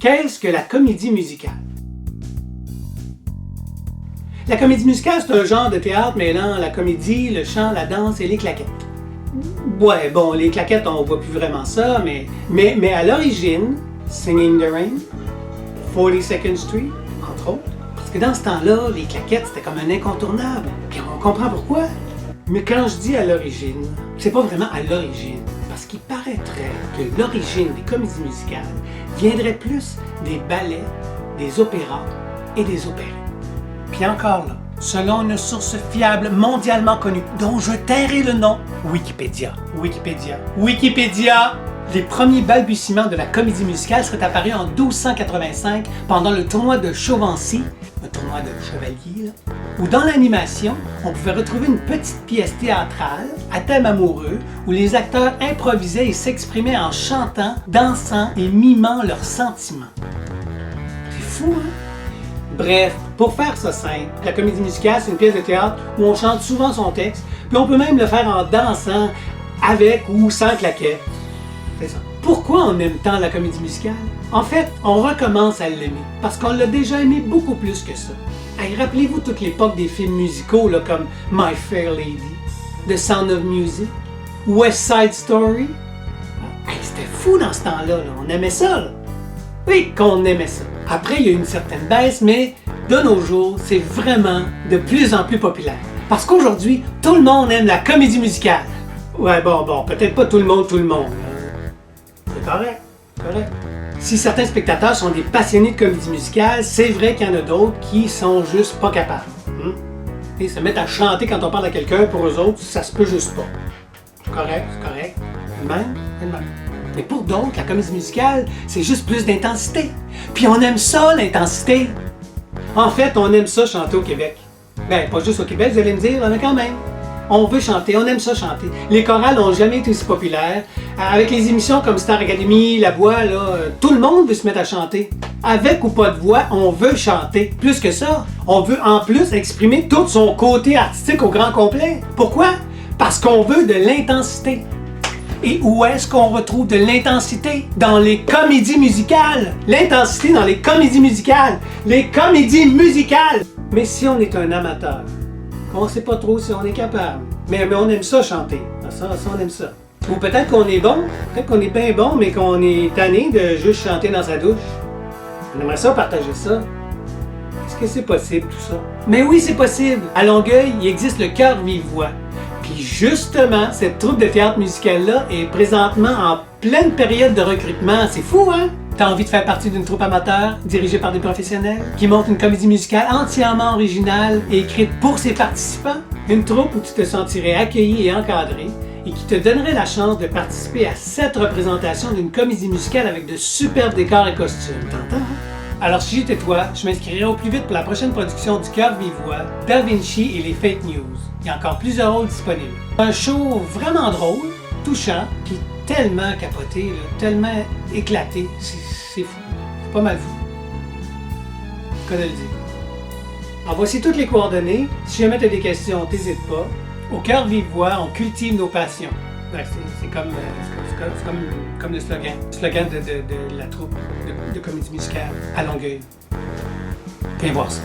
Qu'est-ce que la comédie musicale? La comédie musicale, c'est un genre de théâtre mêlant la comédie, le chant, la danse et les claquettes. Ouais, bon, les claquettes, on voit plus vraiment ça, mais à l'origine, Singing in the Rain, 42nd Street, entre autres, parce que dans ce temps-là, les claquettes, c'était comme un incontournable. Puis on comprend pourquoi. Mais quand je dis à l'origine, c'est pas vraiment à l'origine, parce qu'il paraîtrait que l'origine des comédies musicales viendrait plus des ballets, des opéras et des opérettes. Puis encore là, selon une source fiable mondialement connue, dont je tairai le nom, Wikipédia. Les premiers balbutiements de la comédie musicale seraient apparus en 1285 pendant le tournoi de Chauvency, un tournoi de chevaliers, là, où dans l'animation, on pouvait retrouver une petite pièce théâtrale à thème amoureux où les acteurs improvisaient et s'exprimaient en chantant, dansant et mimant leurs sentiments. C'est fou, hein? Bref, pour faire ça simple, la comédie musicale, c'est une pièce de théâtre où on chante souvent son texte, puis on peut même le faire en dansant, avec ou sans claquettes. C'est ça. Pourquoi on aime tant la comédie musicale? En fait, on recommence à l'aimer, parce qu'on l'a déjà aimé beaucoup plus que ça. Hey, rappelez-vous toute l'époque des films musicaux là, comme My Fair Lady, The Sound of Music, West Side Story. Hey, c'était fou dans ce temps-là, là. On aimait ça. Là. Oui, qu'on aimait ça. Après, il y a eu une certaine baisse, mais de nos jours, c'est vraiment de plus en plus populaire. Parce qu'aujourd'hui, tout le monde aime la comédie musicale. Ouais, bon, peut-être pas tout le monde. C'est correct. Si certains spectateurs sont des passionnés de comédie musicale, c'est vrai qu'il y en a d'autres qui sont juste pas capables. Et se mettre à chanter quand on parle à quelqu'un, pour eux autres, ça se peut juste pas. C'est correct. Même. Mais pour d'autres, la comédie musicale, c'est juste plus d'intensité. Puis on aime ça, l'intensité. En fait, on aime ça chanter au Québec. Ben, pas juste au Québec, vous allez me dire, mais quand même. On veut chanter, on aime ça chanter. Les chorales n'ont jamais été aussi populaires. Avec les émissions comme Star Academy, La Voix, là, tout le monde veut se mettre à chanter. Avec ou pas de voix, on veut chanter. Plus que ça, on veut en plus exprimer tout son côté artistique au grand complet. Pourquoi? Parce qu'on veut de l'intensité. Et où est-ce qu'on retrouve de l'intensité? Dans les comédies musicales! L'intensité dans les comédies musicales! Les comédies musicales! Mais si on est un amateur, on sait pas trop si on est capable, mais on aime ça chanter. Ça, on aime ça. Ou peut-être qu'on est bon, peut-être qu'on est bien bon, mais qu'on est tanné de juste chanter dans sa douche. On aimerait ça partager ça. Est-ce que c'est possible tout ça? Mais oui, c'est possible! À Longueuil, il existe le Chœur Vive-Voix. Puis justement, cette troupe de théâtre musical-là est présentement en pleine période de recrutement. C'est fou, hein? T'as envie de faire partie d'une troupe amateur, dirigée par des professionnels, qui montre une comédie musicale entièrement originale et écrite pour ses participants? Une troupe où tu te sentirais accueilli et encadré, et qui te donnerait la chance de participer à 7 représentations d'une comédie musicale avec de superbes décors et costumes. T'entends, hein? Alors si j'étais toi, je m'inscrirais au plus vite pour la prochaine production du Chœur Vive-Voix, Da Vinci et les Fake News. Il y a encore plusieurs rôles disponibles. Un show vraiment drôle, touchant, puis tellement capoté, là, tellement éclaté, c'est fou. C'est pas mal fou. Qu'à le dire. Alors voici toutes les coordonnées. Si jamais tu as des questions, t'hésites pas. Au Chœur Vive-Voix, on cultive nos passions. Ouais, c'est comme le slogan de la troupe de comédie musicale à Longueuil. Viens voir ça.